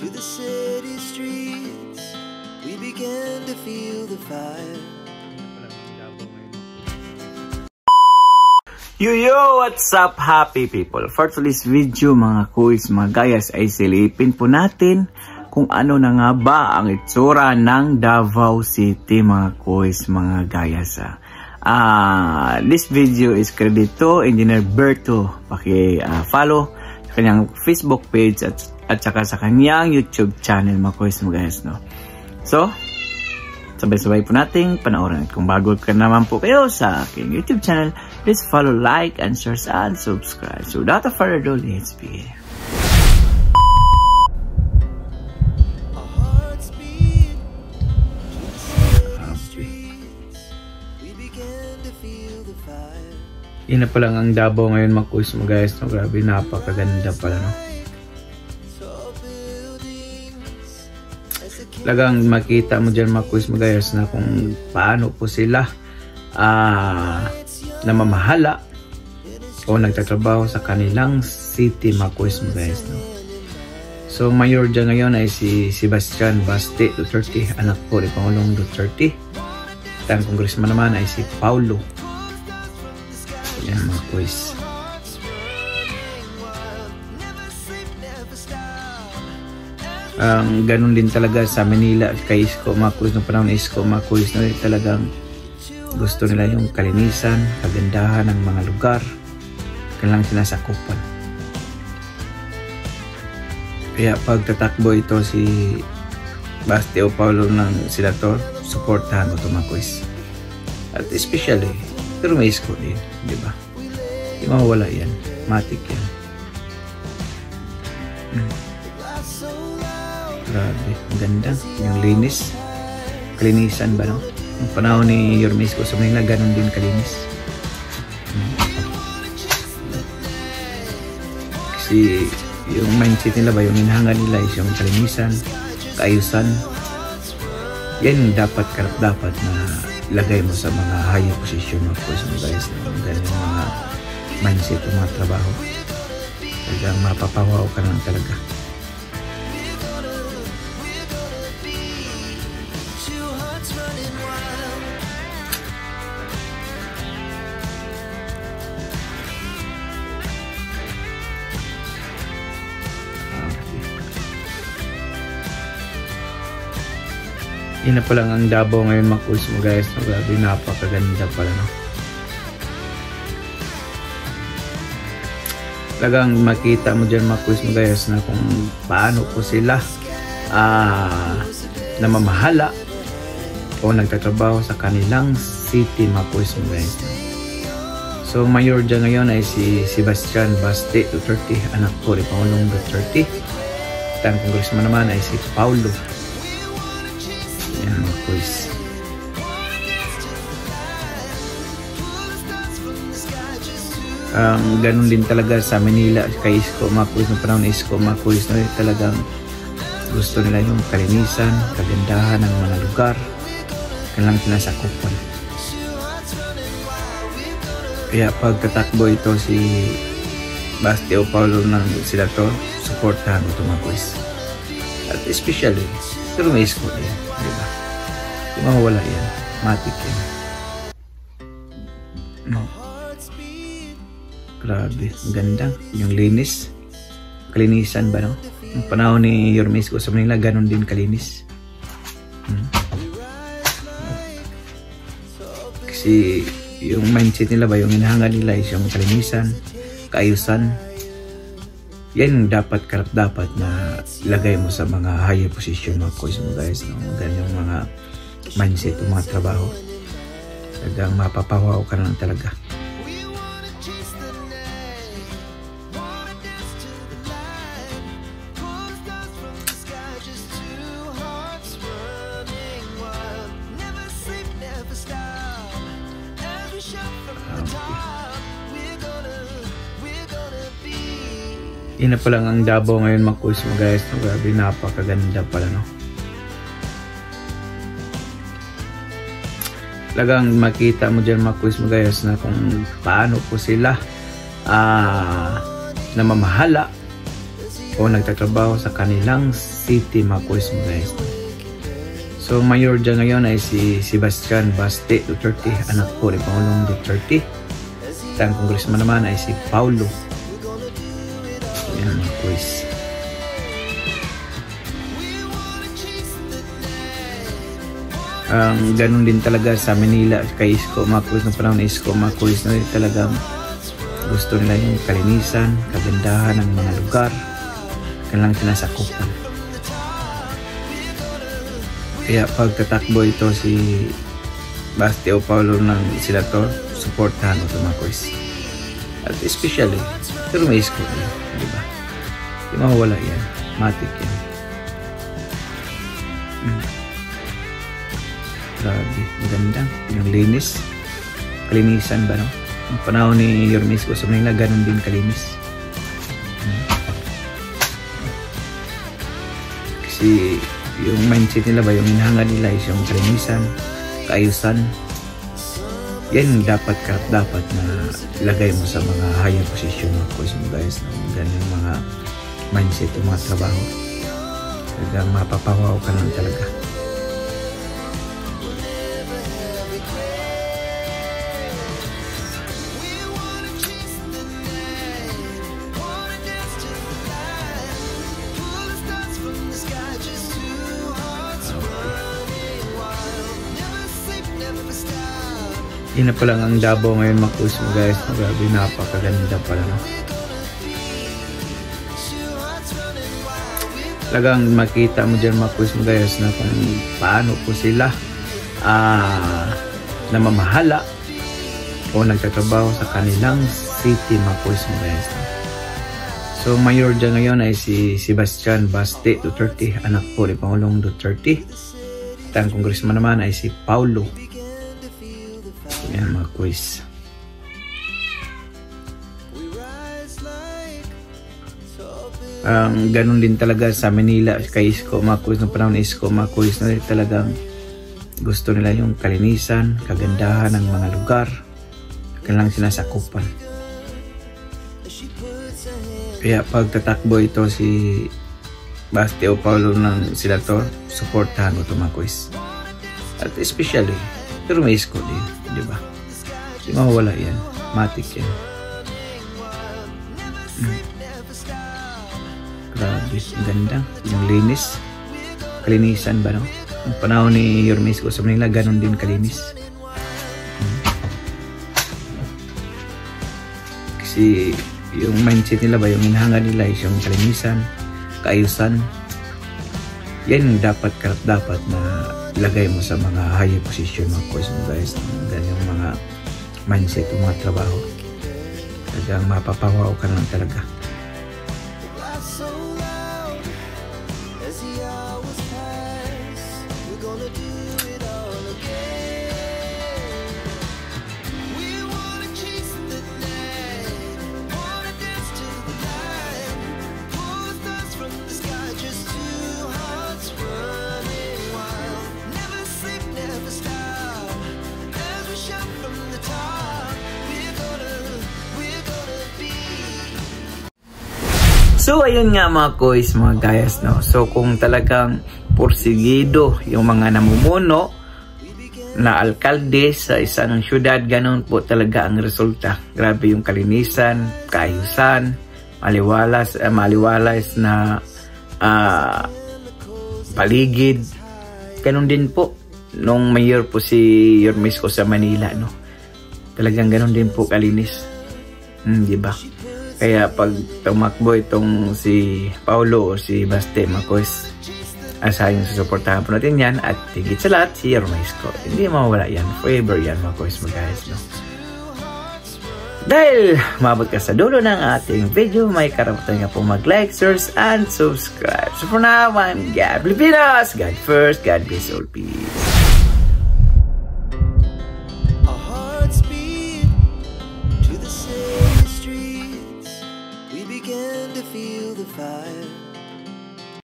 to the city streets, we began to feel the fire. Yo, what's up happy people? For today's video mga kuys, mga gayas, ay silipin po natin kung ano na nga ba ang itsura ng Davao City mga kuys, mga gayas. This video is credit to Engineer Berto. Paki-follow sa kanyang Facebook page at saka sa kanyang YouTube channel mga kuys, mga gayas, no? So, sabay-sabay po nating panoorin. Kung bago ka naman po kayo sa aking YouTube channel, please follow, like, and share, and subscribe. So without further ado, let's begin. Yan na pa lang ang Davao ngayon mga kuys, mga guys, no? Grabe, napakaganda pala, no? Talagang makita mo dyan mga kuys, mga guys, na kung paano po sila namamahala o nagtatrabaho sa kanilang city mga kuys, mga guys, no? So mayor dyan ngayon ay si Sebastian Baste Duterte, anak po ni Pangulong Duterte. At ang congressman naman ay si Paulo. Yan mga kuys. Ganun din talaga sa Manila kay Isko mga kuys, ng panahon ni Isko mga kuys, na talagang gusto nila yung kalinisan, kagandahan ng mga lugar, kanilang sinasakupan. Kaya pagtatakbo ito si Baste o Paulo ng senator, supportahan mo ito mga kuys. At especially, pero may Isko din, di ba? Di mawawala yan, matik yan. Grabe, ang ganda, yung linis, kalinisan ba, no? Ang panahon ni Yorme Isko sa Manila, ganun din kalinis. Kasi yung mindset nila ba, yung hinahangan nila is yung kalinisan, kaayusan. Yan yung dapat na ilagay mo sa mga higher position of course, mga guys, no? Ganun yung mga mindset o mga trabaho. Talagang mapapawaw ka lang talaga. Yan na pa lang ang Davao ngayon mga kuys, mga guys, no? Grabe, napakaganda pala, no? Talagang makita mo dyan mga kuys, mga guys, na kung paano po sila namamahala o nagtatrabaho sa kanilang city mga kuys, mga guys, no? So mayor dyan ngayon ay si Sebastian Baste Duterte, anak po ni Pangulong Duterte. At ang congressman naman ay si Paulo. Yan mga kuys. Ganun din talaga sa Manila kay Isko mga kuys, ng panahon ni Isko mga kuys, no? Talagang gusto nila yung kalinisan, kagandahan ng mga lugar, kanilang sinasakupan. Kaya pagtatakbo ito si Baste o Paulo ng senator, supportahan mo ito mga kuys. At especially, pero may Isko din, di ba? Di mawawala yan, matik yan. No. Grabe, ang ganda, yung linis, kalinisan ba, no? Ang panahon ni Yorme Isko sa Manila, ganun din kalinis. Kasi yung mindset nila ba, yung hinahangan nila is yung kalinisan, kaayusan. Yan yung dapat na ilagay mo sa mga higher position mga kuys, mga guys, no? Ganyan yung mga mindset o mga trabaho. Talagang mapapawaw ka na talaga. Yan na pa lang ang Davao ngayon mga kuys, mga guys, no? Grabe, napakaganda pala, no? Talagang makita mo dyan mga kuys, mga guys, na kung paano po sila namamahala o nagtatrabaho sa kanilang city mga kuis mga guys. So mayor dyan ngayon ay si Sebastian Baste Duterte, anak po ni Pangulong Duterte. Ang congressman naman ay si Paulo. Yan mga kuis. Ganun din talaga sa Manila kay Isko mga kuis, ng panahon ni Isko mga kuis, na talagang gusto nila yung kalinisan, kagandahan ng mga lugar, kanilang sinasakupan. Kaya pagtatakbo ito si Baste o Paulo ng senator, supportahan ito mga kuis. At especially, pero may Isko yan, di ba? Di mawala yan, matik yan. Grabe, maganda. Yung linis. Kalinisan ba, no? Ang panahon ni Yorme Isko sa Manila, ganun din kalinis. Kasi yung mindset nila ba, yung hinahangad nila is yung kalinisan, kaayusan. Yan dapat dapat na ilagay mo sa mga higher position ng course mo guys. No? Ganyan mga mindset o mga trabaho. Talagang mapapawaw ka lang talaga. Yun na palang ang Davao ngayon mga kuis mo guys. Grabe, napakaganda pala, no? Talagang makita mo dyan mga kuis mo guys na kung paano po sila namamahala o nagtatrabaho sa kanilang city mga kuis mo guys. So mayor dyan ngayon ay si Sebastian Baste Duterte, anak po ni Pangulong Duterte. At ang congressman naman ay si Paulo. Yan mga quiz. Ganun din talaga sa Manila kay Isko mga quiz, ng panahon ni Isko mga quiz, na talagang gusto nila yung kalinisan, kagandahan ng mga lugar, kanilang sinasakupan. Kaya pagtatakbo ito si Baste o Paulo ng senator, supportahan ko ito mga quiz. At especially, pero may Isko din, di ba? Di mawala yan, matik yan. Grabe, ganda. Yung linis. Kalinisan ba, no? Ang panahon ni Yorme Isko sa Manila, ganun din kalinis. Kasi yung mindset nila ba, yung hinahangad nila is yung kalinisan, kaayusan. Yan dapat na ilagay mo sa mga higher position mga course mo guys. Ganyan yung mga mindset o mga trabaho. Talagang mapapawaw ka lang talaga. So ayun nga mga kois, mga gayas, no. So kung talagang porsigido yung mga namumuno na alkalde sa isang syudad, ganun po talaga ang resulta. Grabe yung kalinisan, kaayusan, maliwalas na paligid. Ganun din po nung mayor po si Yorme Isko sa Manila, no. Talagang ganun din po kalinis. Di ba? Kaya pag tumakbo itong si Paulo o si Baste, Makois, asahin sa suportahan po natin yan. At higit sa lahat, si Yorme Isko. Hindi mawala yan. Forever yan, Makois, mga guys, no? Dahil mabot ka sa dulo ng ating video, may karapatan nga po mag-like, share, and subscribe. So for now, I'm Gab Filipinas. God first, God bless all, peace. Feel the fire.